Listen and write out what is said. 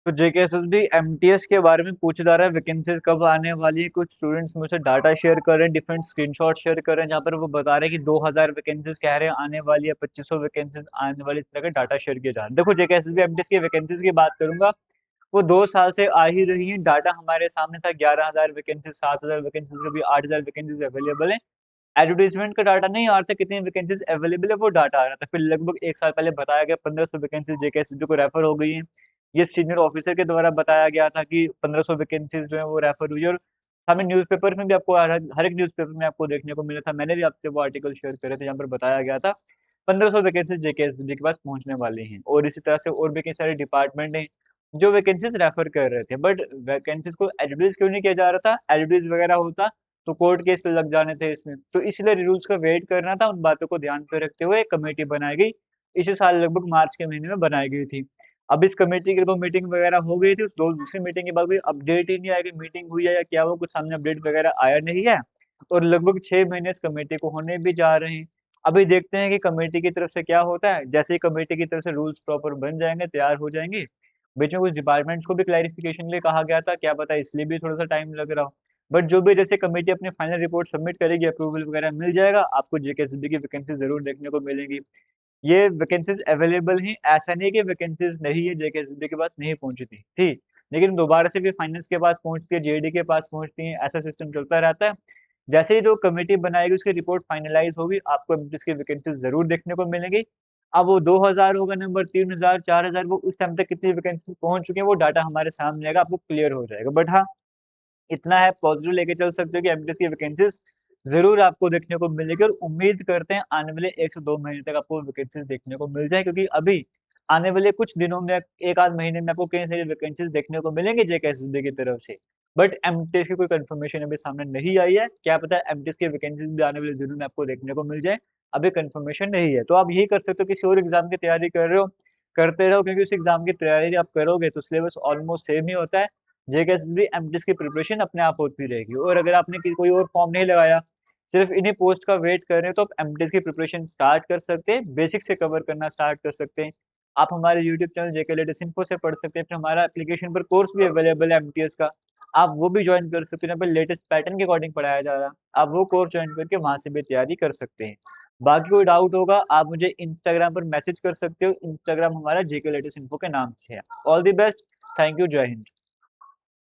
तो JKSSB MTS के बारे में पूछा जा रहा है, वैकेंसीज कब आने वाली है। कुछ स्टूडेंट्स मुझसे डाटा शेयर कर रहे हैं, डिफरेंट स्क्रीनशॉट शेयर कर रहे हैं, जहाँ पर वो बता रहे हैं कि 2000 वैकेंसीज कह रहे हैं आने वाली है, 2500 वैकेंसीज आने वाली, इस तरह का डाटा शेयर किया जा रहा है। देखो जेकेएसएसबी एमटीएस की वैकेंसीज की बात करूंगा, वो 2 साल से आ ही रही है। डाटा हमारे सामने था, 11,000 वैकेंसीज, 7,000 वैकेंसीज, अभी 8,000 वैकेंसीज अवेलेबल है। एडवर्टीजमेंट का डाटा नहीं आ रहा था कितनी वैकेंसीज अवेलेबल है, वो डाटा आ रहा था। फिर लगभग 1 साल पहले बताया गया 1500 वैकेंसीज जेकेएसएसबी को रेफर हो गई है। ये सीनियर ऑफिसर के द्वारा बताया गया था कि 1500 वैकेंसीज जो है वो रेफर हुई है। और हमें न्यूज़पेपर में भी आपको हर एक न्यूज़पेपर में आपको देखने को मिला था, मैंने भी आपसे वो आर्टिकल शेयर करे थे, जहाँ पर बताया गया था 1500 वैकेंसीज जेकेएसएसबी के पास पहुंचने वाली हैं। और इसी तरह से और भी कई सारे डिपार्टमेंट हैं जो वैकेंसीज रेफर कर रहे थे, बट वैकेंसीज को एडवर्टीज क्यों नहीं किया जा रहा था। एडवर्टीज वगैरह होता तो कोर्ट केस लग जाने थे इसमें, तो इसलिए रूल्स का वेट करना था। उन बातों को ध्यान पे रखते हुए एक कमेटी बनाई गई, इसी साल लगभग मार्च के महीने में बनाई गई थी। अब इस कमेटी की मीटिंग वगैरह हो गई थी, उस दूसरी मीटिंग के बाद कोई अपडेट ही नहीं आया कि मीटिंग हुई है या क्या, वो कुछ सामने अपडेट वगैरह आया नहीं है। और लगभग 6 महीने इस कमेटी को होने भी जा रहे हैं। अभी देखते हैं कि कमेटी की तरफ से क्या होता है। जैसे ही कमेटी की तरफ से रूल्स प्रॉपर बन जाएंगे, तैयार हो जाएंगे, बीच में कुछ डिपार्टमेंट्स को भी क्लैरिफिकेशन के लिए कहा गया था, क्या पता इसलिए भी थोड़ा सा टाइम लग रहा हो। बट जो भी जैसे कमेटी अपनी फाइनल रिपोर्ट सबमिट करेगी, अप्रूवल वगैरह मिल जाएगा, आपको जेकेएसबी की वैकेंसी जरूर देखने को मिलेंगी। ये वैकेंसीज अवेलेबल हैं, ऐसा नहीं कि वैकेंसीज नहीं है जेकेएसबी के पास नहीं पहुंची थी, ठीक, लेकिन दोबारा से फिर फाइनेंस के पास पहुंचती है, जेडी के पास पहुंचती है, ऐसा सिस्टम चलता रहता है। जैसे ही जो कमेटी बनाएगी उसकी रिपोर्ट फाइनलाइज होगी, आपको इसकी वैकेंसीज जरूर देखने को मिलेंगी। अब वो 2000 होगा नंबर, 3000, 4000, वो उस टाइम तक कितनी वैकेंसी पहुंच चुकी है वो डाटा हमारे सामने आएगा, आपको क्लियर हो जाएगा। बट हाँ, इतना है, पॉजिटिव लेके चल सकते हो कि एमटीएस की वैकेंसीज जरूर आपको देखने को मिलेगी। और उम्मीद करते हैं आने वाले 1 से 2 महीने तक आपको वैकेंसीज देखने को मिल जाए, क्योंकि अभी आने वाले कुछ दिनों में, एक आध महीने में आपको कई सारी वैकेंसीज देखने को मिलेंगी जेकेएसएसबी की तरफ से। बट एमटीएस की कोई कंफर्मेशन अभी सामने नहीं आई है, क्या पता एमटीएस की वैकेंसीज भी आने वाले दिनों में आपको देखने को मिल जाए, अभी कंफर्मेशन नहीं है। तो आप यही कर सकते हो, किसी और एग्जाम की तैयारी कर रहे हो, करते रहो, क्योंकि उस एग्जाम की तैयारी आप करोगे तो सिलेबस ऑलमोस्ट सेम ही होता है। जेकेएसएसबी एमटीएस की प्रिपरेशन अपने आप होती रहेगी। और अगर आपने कोई और फॉर्म नहीं लगाया, सिर्फ इन्हीं पोस्ट का वेट कर रहे हैं, तो आप एमटीएस की प्रिपरेशन स्टार्ट कर सकते हैं, बेसिक से कवर करना स्टार्ट कर सकते हैं। आप हमारे यूट्यूब चैनल जेके लेटेस्ट इन्फो से पढ़ सकते हैं, फिर हमारा एप्लीकेशन पर कोर्स भी अवेलेबल है एमटीएस का, आप वो भी ज्वाइन कर सकते हैं। यहाँ पर लेटेस्ट पैटर्न के अकॉर्डिंग पढ़ाया जा रहा है, आप वो कोर्स ज्वाइन करके वहां से भी तैयारी कर सकते हैं। बाकी कोई डाउट होगा आप मुझे इंस्टाग्राम पर मैसेज कर सकते हो, इंस्टाग्राम हमारा जेके लेटेस्ट इन्फो के नाम से है। All the best, thank you, जय हिंद।